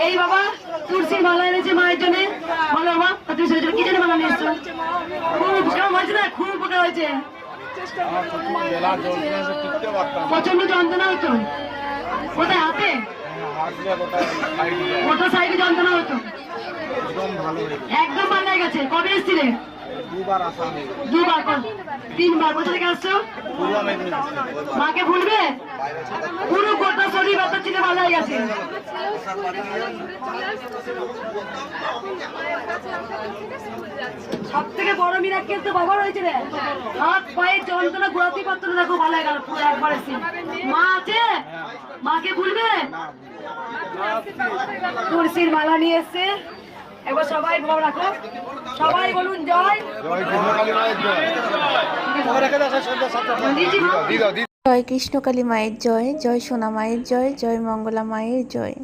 এই বাবা তুলসীর মালা এনেছে মায়ের জন্য। বলো বাবা তুমি কি জন্য মালা নিয়ে এসছো? খুব কেমন হয়েছে না? খুব উপকার হয়েছে। প্রচন্ড যন্ত্রণা হতো কোথায়? হাতে? গোটা সাইডে যন্ত্রণা হতো। একদম ভালো হয়ে গেছে। কবে এসেছিলে? দুবার। তিনবার। কোথা থেকে আসছো? মাকে ভুলবে? পুরো গোটা শরীর ব্যথা ছিল, ভালো হয়ে গেছে। সব থেকে বড় মিরাক্কেল তো বাবা রয়েছে রে। হাত পায়ে যন্ত্রণা ঘোরাতে পারতো না, দেখো ভালো হয়ে গেল পুরো একবার এসে। মা আছে? মাকে ভুলবে? তুলসীর মালা নিয়ে এসছে। একবার সবাই ভালো রাখো, সবাই বলুন জয়। জয় কৃষ্ণকালী মায়ের জয়, জয় সোনা মায়ের জয়, জয় মঙ্গলা মায়ের জয়।